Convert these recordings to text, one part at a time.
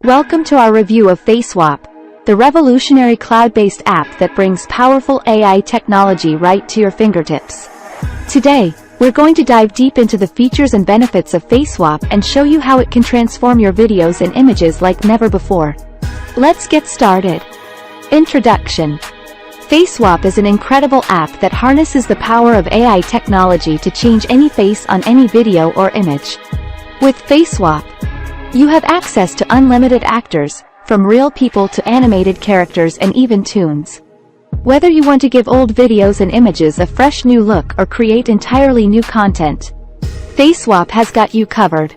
Welcome to our review of FaceSwap, the revolutionary cloud-based app that brings powerful AI technology right to your fingertips. Today, we're going to dive deep into the features and benefits of FaceSwap and show you how it can transform your videos and images like never before. Let's get started. Introduction. FaceSwap is an incredible app that harnesses the power of AI technology to change any face on any video or image. With FaceSwap, you have access to unlimited actors, from real people to animated characters and even toons. Whether you want to give old videos and images a fresh new look or create entirely new content, FaceSwap has got you covered.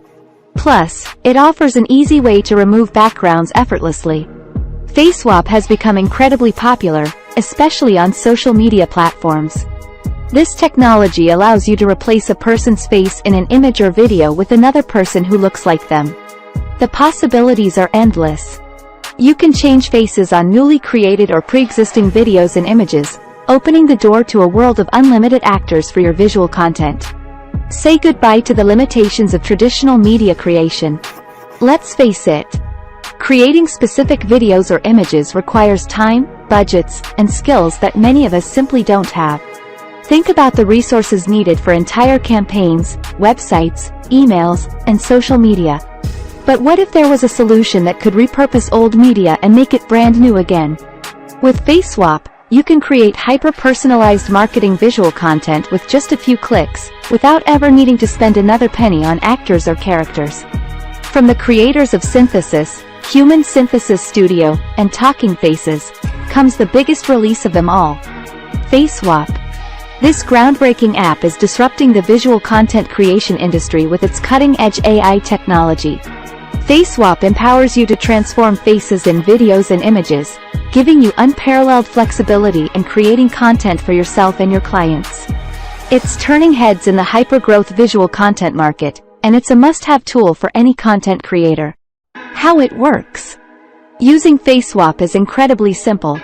Plus, it offers an easy way to remove backgrounds effortlessly. FaceSwap has become incredibly popular, especially on social media platforms. This technology allows you to replace a person's face in an image or video with another person who looks like them. The possibilities are endless. You can change faces on newly created or pre-existing videos and images, opening the door to a world of unlimited actors for your visual content. Say goodbye to the limitations of traditional media creation. Let's face it, creating specific videos or images requires time, budgets, and skills that many of us simply don't have. Think about the resources needed for entire campaigns, websites, emails, and social media. But what if there was a solution that could repurpose old media and make it brand new again? With FaceSwap, you can create hyper-personalized marketing visual content with just a few clicks, without ever needing to spend another penny on actors or characters. From the creators of Synthesis, Human Synthesis Studio, and Talking Faces, comes the biggest release of them all, FaceSwap. This groundbreaking app is disrupting the visual content creation industry with its cutting-edge AI technology. FaceSwap empowers you to transform faces in videos and images, giving you unparalleled flexibility in creating content for yourself and your clients. It's turning heads in the hyper-growth visual content market, and it's a must-have tool for any content creator. How it works. Using FaceSwap is incredibly simple.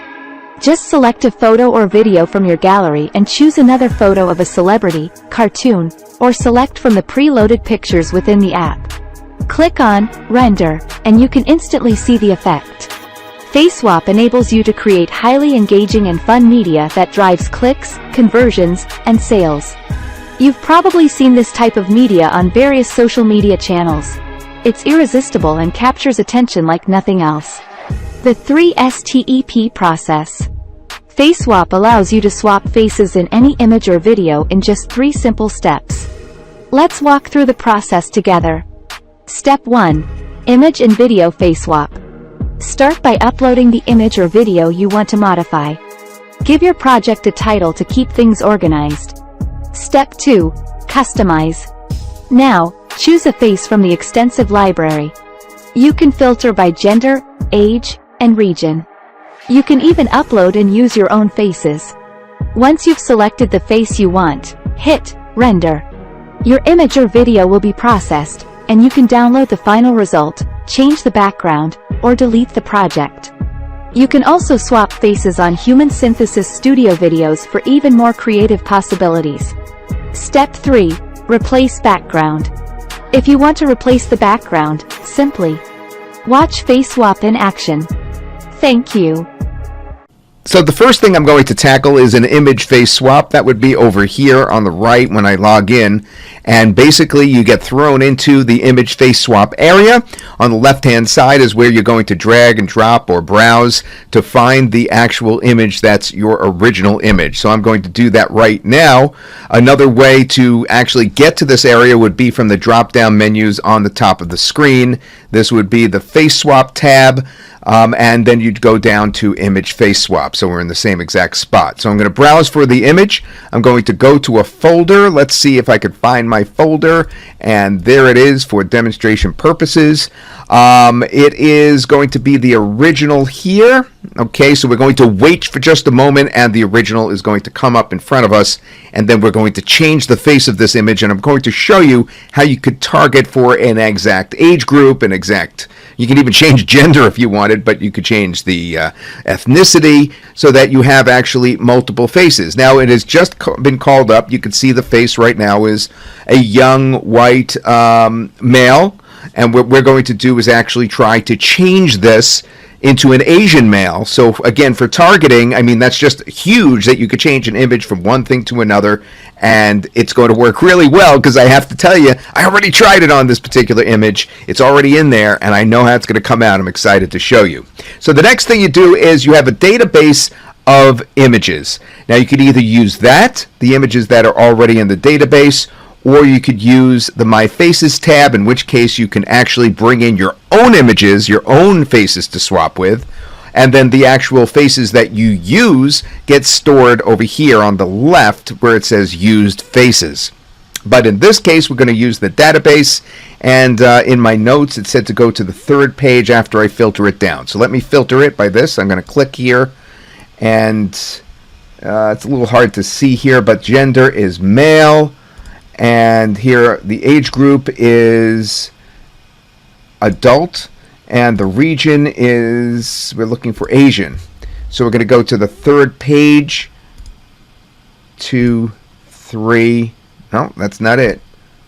Just select a photo or video from your gallery and choose another photo of a celebrity, cartoon, or select from the pre-loaded pictures within the app. Click on Render, and you can instantly see the effect. FaceSwap enables you to create highly engaging and fun media that drives clicks, conversions, and sales. You've probably seen this type of media on various social media channels. It's irresistible and captures attention like nothing else. The 3-step process. FaceSwap allows you to swap faces in any image or video in just 3 simple steps. Let's walk through the process together. Step 1. Image and video FaceSwap. Start by uploading the image or video you want to modify. Give your project a title to keep things organized. Step 2. Customize. Now, choose a face from the extensive library. You can filter by gender, age, and region. You can even upload and use your own faces. Once you've selected the face you want, hit Render. Your image or video will be processed, and you can download the final result, change the background, or delete the project. You can also swap faces on Human Synthesis Studio videos for even more creative possibilities. Step 3. Replace background. If you want to replace the background, simply watch FaceSwap in action. Thank you. So the first thing I'm going to tackle is an image face swap. That would be over here on the right when I log in. And basically you get thrown into the image face swap area. On the left-hand side is where you're going to drag and drop or browse to find the actual image that's your original image. So I'm going to do that right now. Another way to actually get to this area would be from the drop-down menus on the top of the screen. This would be the face swap tab. And then you'd go down to image face swap. So we're in the same exact spot. So I'm going to browse for the image. I'm going to go to a folder. Let's see if I can find my folder. And there it is for demonstration purposes. It is going to be the original here. Okay, so we're going to wait for just a moment and the original is going to come up in front of us. And then we're going to change the face of this image. And I'm going to show you how you could target for an exact age group, you can even change gender if you wanted, but you could change the ethnicity so that you have actually multiple faces. Now it has just been called up. You can see the face right now is a young white male. And what we're going to do is actually try to change this into an Asian male. So again, for targeting, I mean, that's just huge that you could change an image from one thing to another, and it's going to work really well, because I have to tell you, I already tried it on this particular image. It's already in there, and I know how it's going to come out. I'm excited to show you. So the next thing you do is you have a database of images. Now you could either use that, the images that are already in the database, or you could use the My Faces tab, in which case you can actually bring in your own images, your own faces to swap with, and then the actual faces that you use get stored over here on the left where it says Used Faces. But in this case, we're going to use the database, and in my notes it said to go to the third page after I filter it down. So let me filter it by this. I'm going to click here, and it's a little hard to see here, but gender is male. And here the age group is adult, and the region is, we're looking for Asian. So we're going to go to the third page, 2, 3, no, that's not it,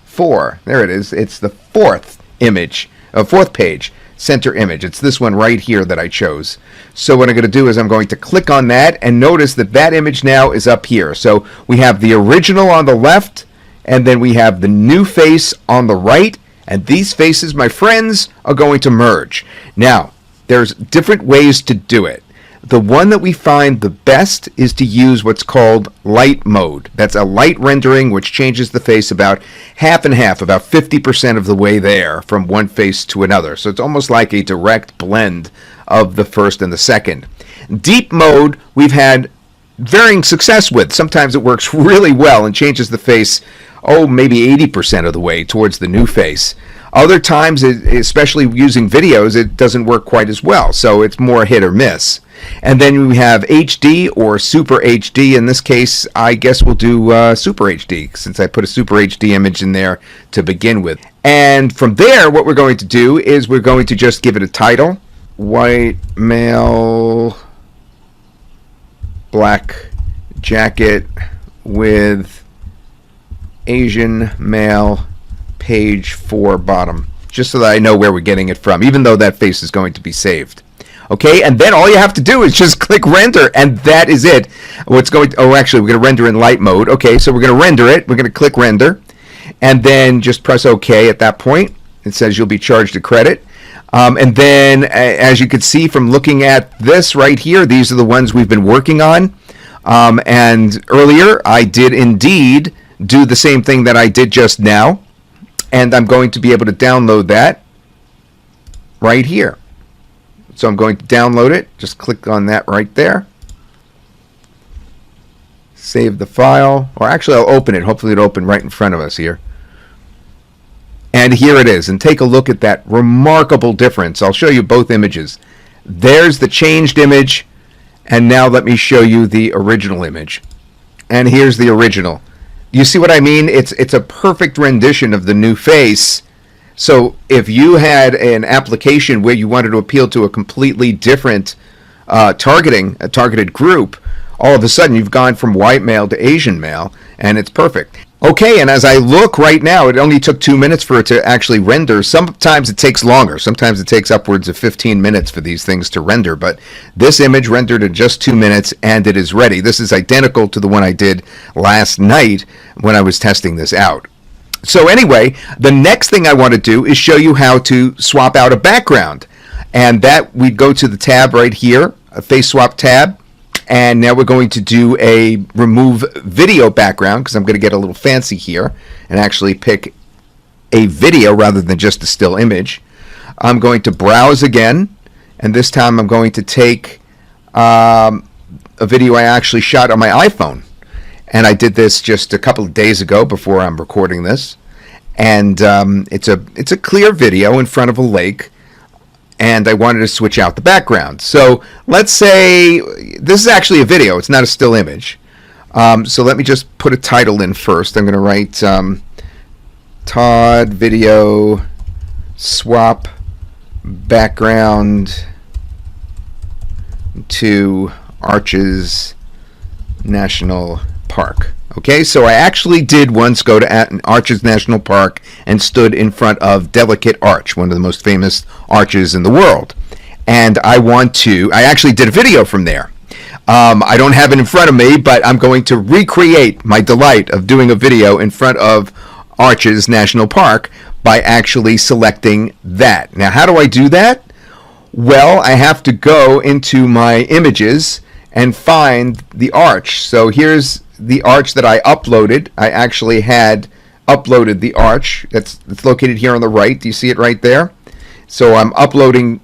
4, there it is. It's the fourth image, fourth page, center image. It's this one right here that I chose. So what I'm going to do is I'm going to click on that, and notice that that image now is up here. So we have the original on the left, and then we have the new face on the right, and these faces, my friends, are going to merge. Now, there's different ways to do it. The one that we find the best is to use what's called light mode. That's a light rendering which changes the face about half and half, about 50% of the way there from one face to another. So it's almost like a direct blend of the first and the second. Deep mode we've had varying success with. Sometimes it works really well and changes the face, maybe 80% of the way towards the new face. Other times, especially using videos, it doesn't work quite as well, so it's more hit or miss. And then we have HD or Super HD. In this case, I guess we'll do Super HD, since I put a Super HD image in there to begin with. And from there, what we're going to do is we're going to just give it a title. White male, black jacket with Asian male, page 4 bottom, just so that I know where we're getting it from, even though that face is going to be saved. Okay, and then all you have to do is just click render, and that is it. Actually, we're going to render in light mode. Okay, so we're going to render it. We're going to click render, and then just press OK at that point. It says you'll be charged a credit. And then, as you can see from looking at this right here, these are the ones we've been working on. And earlier, I did indeed do the same thing that I did just now, and I'm going to be able to download that right here. So I'm going to download it. Just click on that right there. Save the file, or actually I'll open it. Hopefully it'll open right in front of us here. And here it is, and take a look at that remarkable difference. I'll show you both images. There's the changed image, and now let me show you the original image. And here's the original. You see what I mean? It's a perfect rendition of the new face. So if you had an application where you wanted to appeal to a completely different targeted group, all of a sudden you've gone from white male to Asian male, and it's perfect. Okay, and as I look right now, it only took 2 minutes for it to actually render. Sometimes it takes longer. Sometimes it takes upwards of 15 minutes for these things to render, but this image rendered in just 2 minutes, and it is ready. This is identical to the one I did last night when I was testing this out. So anyway, the next thing I want to do is show you how to swap out a background. And that, we'd go to the tab right here, a FaceSwap tab. And now we're going to do a remove video background, because I'm going to get a little fancy here and actually pick a video rather than just a still image. I'm going to browse again, and this time I'm going to take a video I actually shot on my iPhone. And I did this just a couple of days ago before I'm recording this. And it's a clear video in front of a lake. And I wanted to switch out the background. So let's say this is actually a video. It's not a still image. So let me just put a title in first. I'm going to write Todd video swap background to Arches National Park. Okay, so I actually did once go to Arches National Park and stood in front of Delicate Arch, one of the most famous arches in the world. And I actually did a video from there. I don't have it in front of me, but I'm going to recreate my delight of doing a video in front of Arches National Park by actually selecting that. Now, how do I do that? Well, I have to go into my images and find the arch. So here's the arch that I uploaded. I actually had uploaded the arch. It's located here on the right. Do you see it right there? So I'm uploading.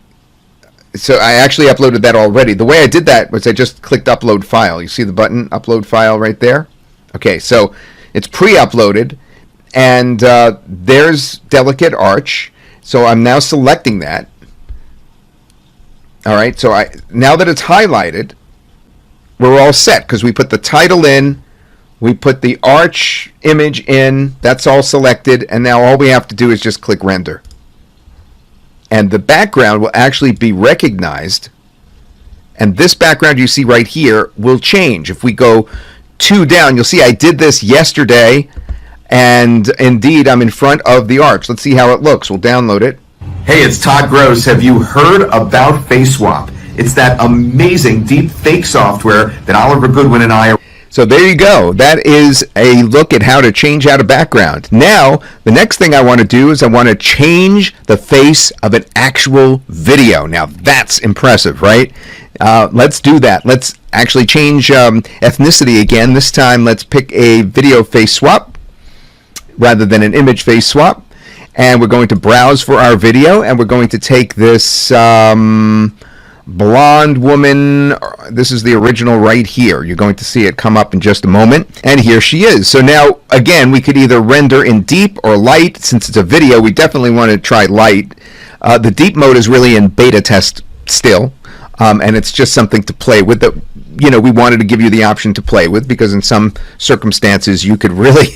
So I actually uploaded that already. The way I did that was I just clicked upload file. You see the button upload file right there? Okay, so it's pre-uploaded, and there's Delicate Arch. So I'm now selecting that. All right, so now that it's highlighted, we're all set because we put the title in, we put the arch image in, that's all selected, and now all we have to do is just click render. And the background will actually be recognized, and this background you see right here will change. If we go 2 down, you'll see I did this yesterday, and indeed I'm in front of the arch. Let's see how it looks. We'll download it. Hey, it's Todd Gross. Have you heard about FaceSwap? It's that amazing deep fake software that Oliver Goodwin and I are... So there you go. That is a look at how to change out a background. Now, the next thing I want to do is I want to change the face of an actual video. Now, that's impressive, right? Let's do that. Let's actually change ethnicity again. This time, let's pick a video face swap rather than an image face swap. And we're going to browse for our video, and we're going to take this blonde woman. This is the original right here. You're going to see it come up in just a moment, and here she is. So now, again, we could either render in deep or light. Since it's a video, we definitely want to try light. The deep mode is really in beta test still, and it's just something to play with that, you know, we wanted to give you the option to play with, because in some circumstances you could really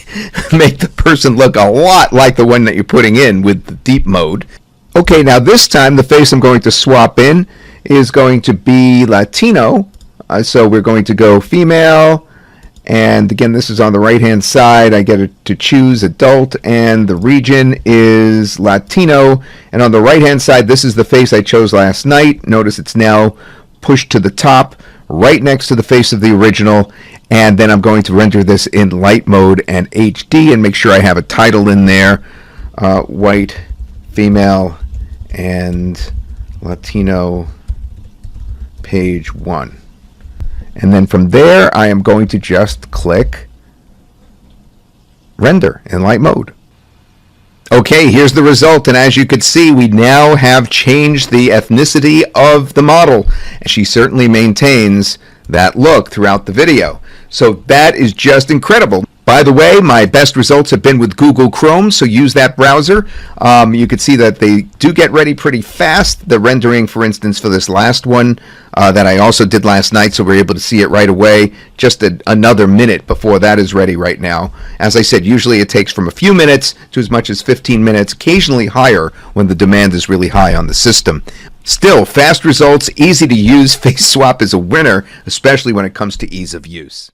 make the person look a lot like the one that you're putting in with the deep mode. Okay, now this time the face I'm going to swap in is going to be Latino. So we're going to go female, and again, this is on the right hand side. I get to choose adult, and the region is Latino, and on the right hand side, this is the face I chose last night. Notice it's now pushed to the top right next to the face of the original, and then I'm going to render this in light mode and HD and make sure I have a title in there, white, female, and Latino page 1. And then from there I am going to just click render in light mode. Okay, here's the result, and as you can see, we now have changed the ethnicity of the model. She certainly maintains that look throughout the video. So that is just incredible. By the way, my best results have been with Google Chrome, so use that browser. You can see that they do get ready pretty fast. The rendering, for instance, for this last one that I also did last night, so we're able to see it right away. Just another minute before that is ready right now. As I said, usually it takes from a few minutes to as much as 15 minutes, occasionally higher when the demand is really high on the system. Still, fast results, easy to use. FaceSwap is a winner, especially when it comes to ease of use.